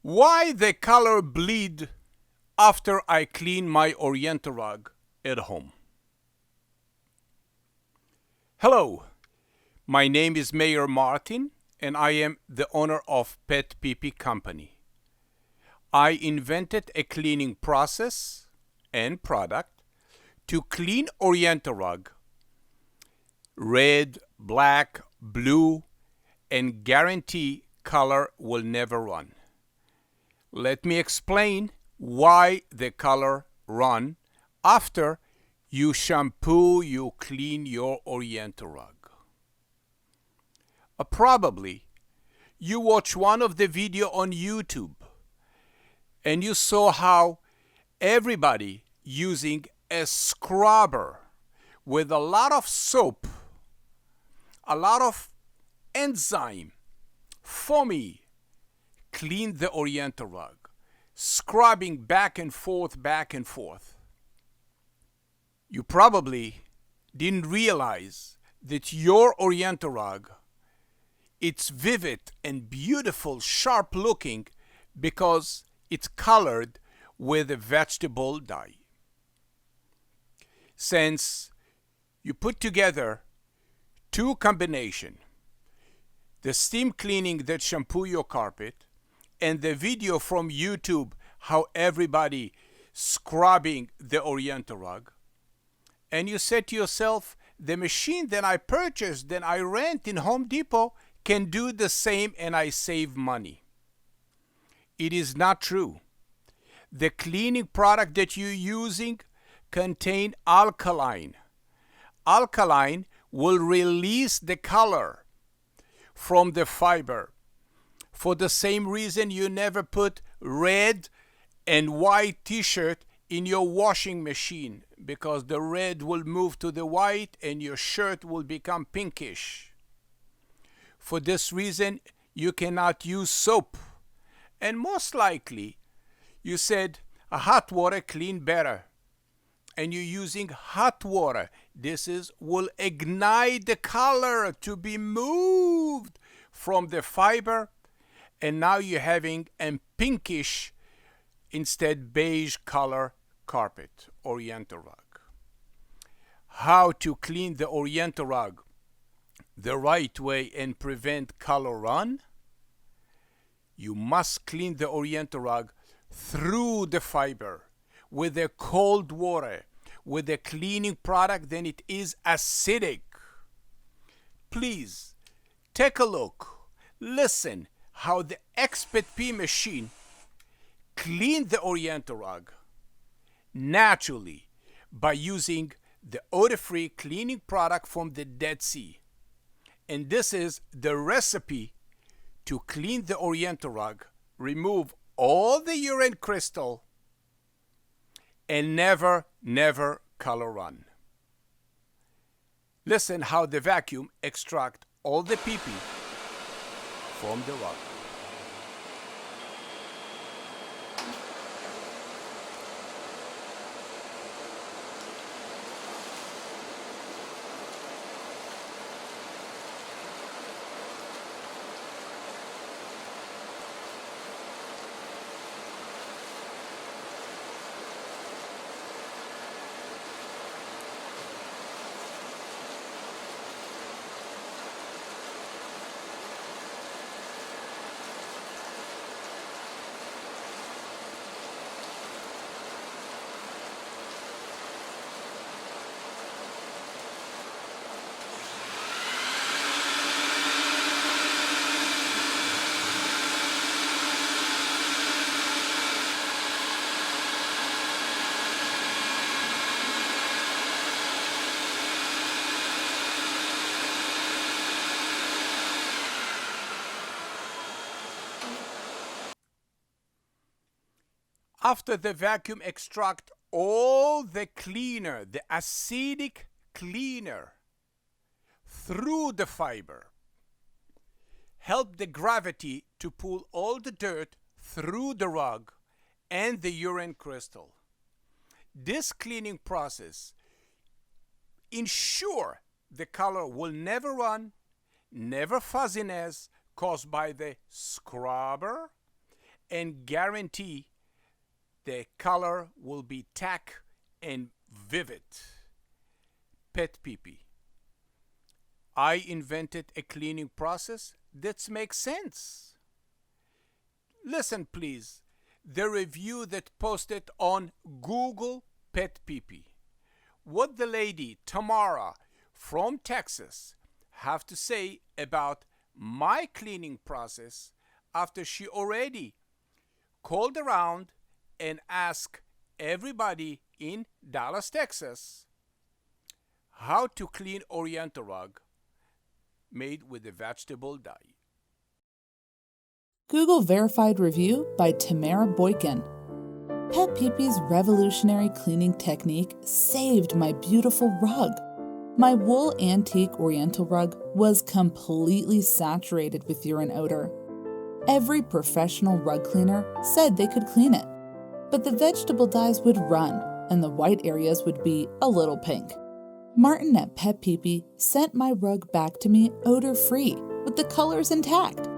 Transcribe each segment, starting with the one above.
Why the color bleed after I clean my Oriental rug at home? Hello, my name is Mayor Martin and I am the owner of PetPeePee company. I invented a cleaning process and product to clean Oriental rug, red, black, blue, and guarantee color will never run. Let me explain why the color run after you shampoo, you clean your Oriental rug. Probably you watch one of the video on YouTube and you saw how everybody using a scrubber with a lot of soap, a lot of enzyme, foamy, clean the Oriental rug, scrubbing back and forth, back and forth. You probably didn't realize that your Oriental rug, it's vivid and beautiful, sharp looking because it's colored with a vegetable dye. Since you put together two combination, the steam cleaning that shampoo your carpet and the video from YouTube how everybody scrubbing the Oriental rug, and you said to yourself, the machine that I purchased, that I rent in Home Depot can do the same and I save money. It is not true. The cleaning product that you're using contain alkaline. Alkaline will release the color from the fiber. For the same reason you never put red and white t-shirt in your washing machine, because the red will move to the white and your shirt will become pinkish. For this reason you cannot use soap. And most likely you said a hot water clean better, and you're using hot water. This will ignite the color to be moved from the fiber, and now you're having a pinkish instead beige color carpet, Oriental rug. How to clean the Oriental rug the right way and prevent color run? You must clean the Oriental rug through the fiber with a cold water, with a cleaning product, then it is acidic. Please take a look, listen how the PetPeePee machine clean the Oriental rug naturally by using the odor-free cleaning product from the Dead Sea. And this is the recipe to clean the Oriental rug, remove all the urine crystal, and never color run. Listen how the vacuum extract all the pee-pee from the rug. After the vacuum extract all the cleaner, the acidic cleaner, through the fiber, help the gravity to pull all the dirt through the rug and the urine crystal. This cleaning process ensure the color will never run, never fuzziness caused by the scrubber, and guarantee the color will be tack and vivid. PetPeePee. I invented a cleaning process that makes sense. Listen, please. The review that posted on Google PetPeePee. What the lady Tamara from Texas have to say about my cleaning process after she already called around and asked everybody in Dallas, Texas, how to clean Oriental rug made with a vegetable dye. Google verified review by Tamara Boykin. PetPeePee's revolutionary cleaning technique saved my beautiful rug. My wool antique Oriental rug was completely saturated with urine odor. Every professional rug cleaner said they could clean it, but the vegetable dyes would run and the white areas would be a little pink. Martin at PetPeePee sent my rug back to me odor-free with the colors intact,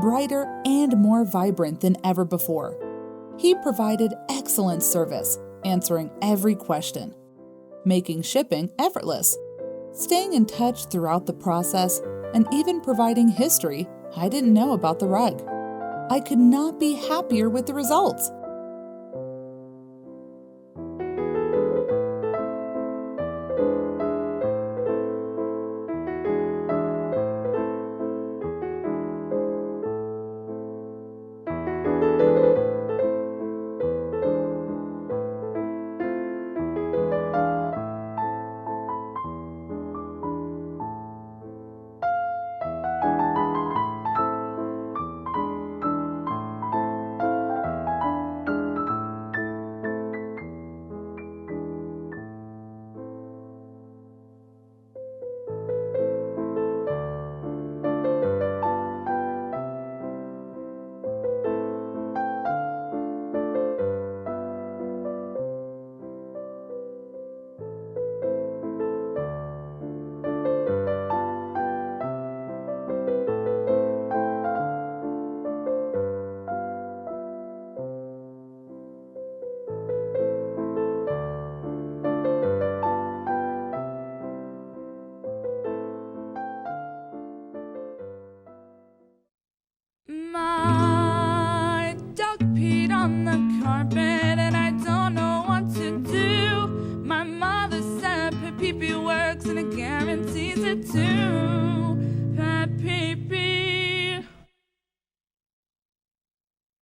brighter and more vibrant than ever before. He provided excellent service, answering every question, making shipping effortless, staying in touch throughout the process, and even providing history I didn't know about the rug. I could not be happier with the results. My dog peed on the carpet and I don't know what to do. My mother said PetPeePee works and it guarantees it too.